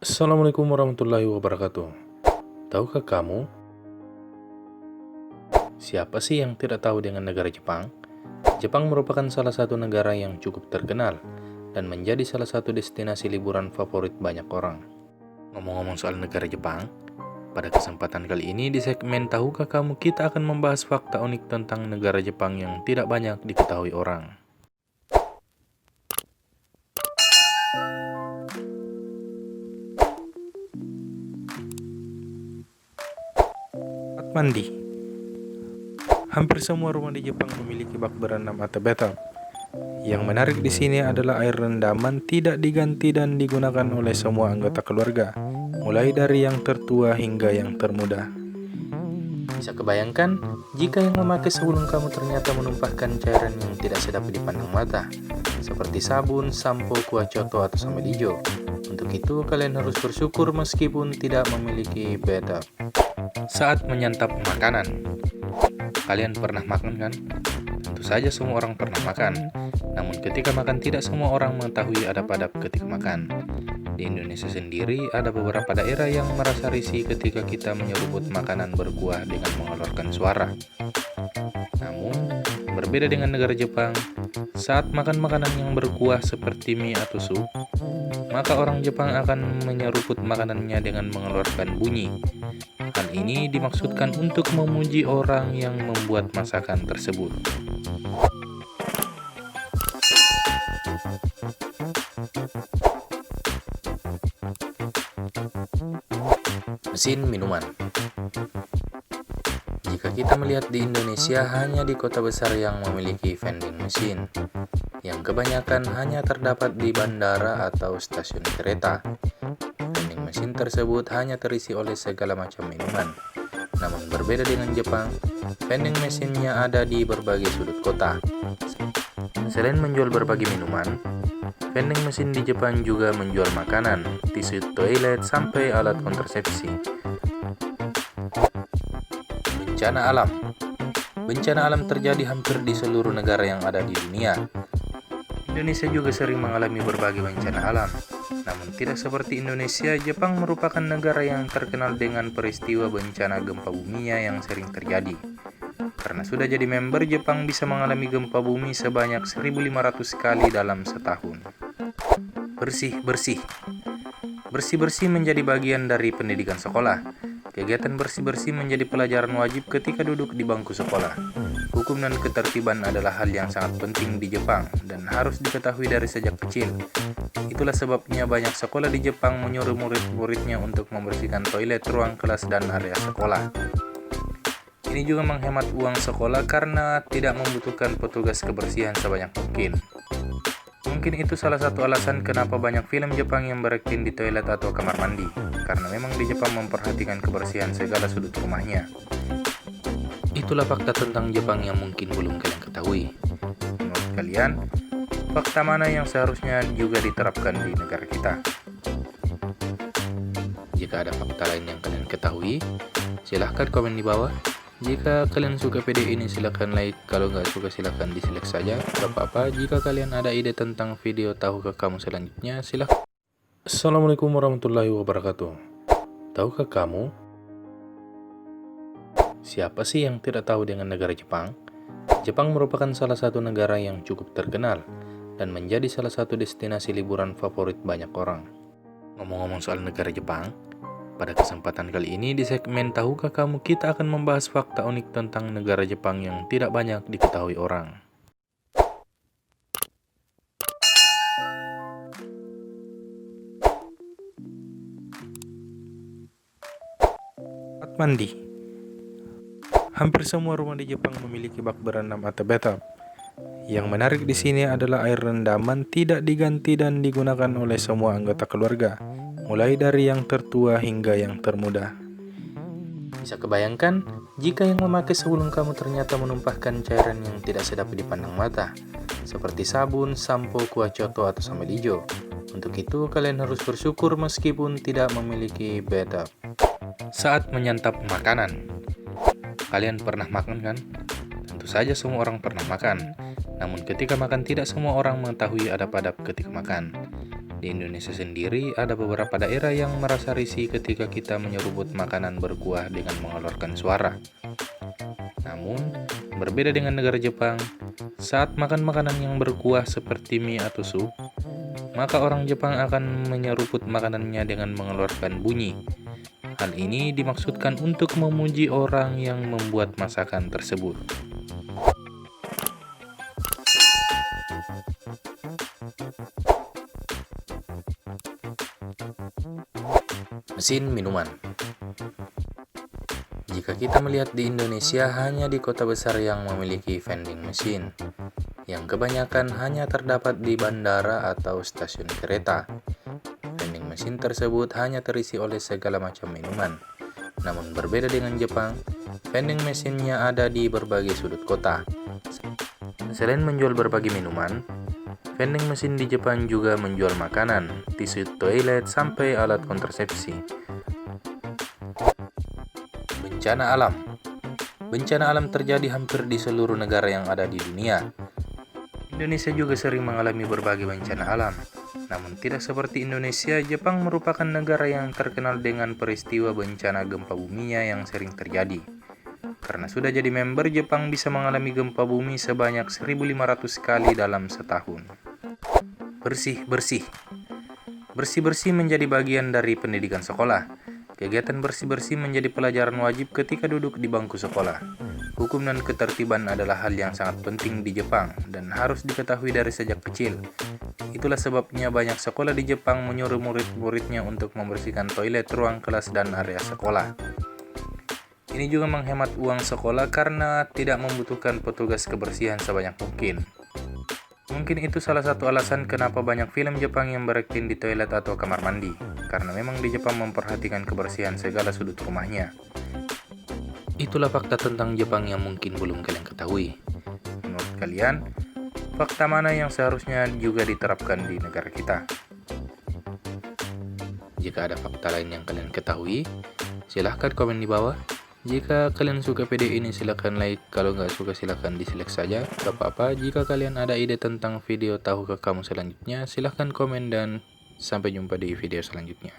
Assalamualaikum warahmatullahi wabarakatuh. Tahukah kamu, siapa sih yang tidak tahu dengan negara Jepang? Jepang merupakan salah satu negara yang cukup terkenal dan menjadi salah satu destinasi liburan favorit banyak orang. Ngomong-ngomong soal negara Jepang, pada kesempatan kali ini di segmen Tahukah Kamu kita akan membahas fakta unik tentang negara Jepang yang tidak banyak diketahui orang. Tempat mandi. Hampir semua rumah di Jepang memiliki bak berendam atau bathtub. Yang menarik di sini adalah air rendaman tidak diganti dan digunakan oleh semua anggota keluarga, mulai dari yang tertua hingga yang termuda. Bisa kebayangkan jika yang memakai sebelum kamu ternyata menumpahkan cairan yang tidak sedap dipandang mata, seperti sabun, sampo, kuah coto, atau sambal hijau. Untuk itu kalian harus bersyukur meskipun tidak memiliki bathtub. Saat menyantap makanan, kalian pernah makan kan? Tentu saja semua orang pernah makan. Namun ketika makan tidak semua orang mengetahui adab-adab ketika makan. Di Indonesia sendiri ada beberapa daerah yang merasa risih ketika kita menyeruput makanan berkuah dengan mengeluarkan suara. Namun, berbeda dengan negara Jepang, saat makan makanan yang berkuah seperti mie atau sup, maka orang Jepang akan menyeruput makanannya dengan mengeluarkan bunyi. Hal ini dimaksudkan untuk memuji orang yang membuat masakan tersebut. Mesin minuman. Jika kita melihat di Indonesia, hanya di kota besar yang memiliki vending machine, yang kebanyakan hanya terdapat di bandara atau stasiun kereta. Vending machine tersebut hanya terisi oleh segala macam minuman. Namun berbeda dengan Jepang, vending machine-nya ada di berbagai sudut kota. Selain menjual berbagai minuman, vending machine di Jepang juga menjual makanan, tisu toilet, sampai alat kontrasepsi. Bencana alam. Bencana alam terjadi hampir di seluruh negara yang ada di dunia. Indonesia juga sering mengalami berbagai bencana alam. Namun tidak seperti Indonesia, Jepang merupakan negara yang terkenal dengan peristiwa bencana gempa buminya yang sering terjadi. Karena sudah jadi member, Jepang bisa mengalami gempa bumi sebanyak 1.500 kali dalam setahun. Bersih-bersih. Bersih-bersih menjadi bagian dari pendidikan sekolah. Kegiatan bersih-bersih menjadi pelajaran wajib ketika duduk di bangku sekolah. Hukum dan ketertiban adalah hal yang sangat penting di Jepang dan harus diketahui dari sejak kecil. Itulah sebabnya banyak sekolah di Jepang menyuruh murid-muridnya untuk membersihkan toilet, ruang kelas, dan area sekolah. Ini juga menghemat uang sekolah karena tidak membutuhkan petugas kebersihan sebanyak mungkin. Mungkin itu salah satu alasan kenapa banyak film Jepang yang berakting di toilet atau kamar mandi, karena memang di Jepang memperhatikan kebersihan segala sudut rumahnya. Itulah fakta tentang Jepang yang mungkin belum kalian ketahui. Menurut kalian, fakta mana yang seharusnya juga diterapkan di negara kita? Jika ada fakta lain yang kalian ketahui, silahkan komen di bawah. Jika kalian suka video ini silahkan like, kalau nggak suka silahkan dislike saja, gak apa-apa. Jika kalian ada ide tentang video tahukah kamu selanjutnya, silahkan. Assalamualaikum warahmatullahi wabarakatuh. Tahukah kamu, siapa sih yang tidak tahu dengan negara Jepang? Jepang merupakan salah satu negara yang cukup terkenal dan menjadi salah satu destinasi liburan favorit banyak orang. Ngomong-ngomong soal negara Jepang, pada kesempatan kali ini di segmen Tahukah Kamu kita akan membahas fakta unik tentang negara Jepang yang tidak banyak diketahui orang. Tempat mandi. Hampir semua rumah di Jepang memiliki bak berendam atau bathtub. Yang menarik di sini adalah air rendaman tidak diganti dan digunakan oleh semua anggota keluarga, mulai dari yang tertua hingga yang termuda. Bisa kebayangkan jika yang memakai sebelum kamu ternyata menumpahkan cairan yang tidak sedap dipandang mata, seperti sabun, sampo, kuah coto, atau sambal hijau. Untuk itu kalian harus bersyukur meskipun tidak memiliki bathtub. Saat menyantap makanan, kalian pernah makan kan? Tentu saja semua orang pernah makan. Namun ketika makan tidak semua orang mengetahui adab-adab ketika makan. Di Indonesia sendiri ada beberapa daerah yang merasa risih ketika kita menyeruput makanan berkuah dengan mengeluarkan suara. Namun, berbeda dengan negara Jepang, saat makan makanan yang berkuah seperti mie atau sup, maka orang Jepang akan menyeruput makanannya dengan mengeluarkan bunyi. Hal ini dimaksudkan untuk memuji orang yang membuat masakan tersebut. Mesin minuman. Jika kita melihat di Indonesia, hanya di kota besar yang memiliki vending machine, yang kebanyakan hanya terdapat di bandara atau stasiun kereta. Vending machine tersebut hanya terisi oleh segala macam minuman. Namun berbeda dengan Jepang, vending machine-nya ada di berbagai sudut kota. Selain menjual berbagai minuman, vending machine di Jepang juga menjual makanan, tisu toilet, sampai alat kontrasepsi. Bencana alam. Bencana alam terjadi hampir di seluruh negara yang ada di dunia. Indonesia juga sering mengalami berbagai bencana alam. Namun tidak seperti Indonesia, Jepang merupakan negara yang terkenal dengan peristiwa bencana gempa buminya yang sering terjadi. Karena sudah jadi member, Jepang bisa mengalami gempa bumi sebanyak 1.500 kali dalam setahun. Bersih-bersih. Bersih-bersih menjadi bagian dari pendidikan sekolah. Kegiatan bersih-bersih menjadi pelajaran wajib ketika duduk di bangku sekolah. Hukum dan ketertiban adalah hal yang sangat penting di Jepang dan harus diketahui dari sejak kecil. Itulah sebabnya banyak sekolah di Jepang menyuruh murid-muridnya untuk membersihkan toilet, ruang kelas, dan area sekolah. Ini juga menghemat uang sekolah karena tidak membutuhkan petugas kebersihan sebanyak mungkin. Mungkin itu salah satu alasan kenapa banyak film Jepang yang berakting di toilet atau kamar mandi, karena memang di Jepang memperhatikan kebersihan segala sudut rumahnya. Itulah fakta tentang Jepang yang mungkin belum kalian ketahui. Menurut kalian, fakta mana yang seharusnya juga diterapkan di negara kita? Jika ada fakta lain yang kalian ketahui, silahkan komen di bawah. Jika kalian suka video ini silahkan like, kalau nggak suka silahkan dislike saja, gak apa-apa. Jika kalian ada ide tentang video tahukah kamu selanjutnya, silahkan komen dan sampai jumpa di video selanjutnya.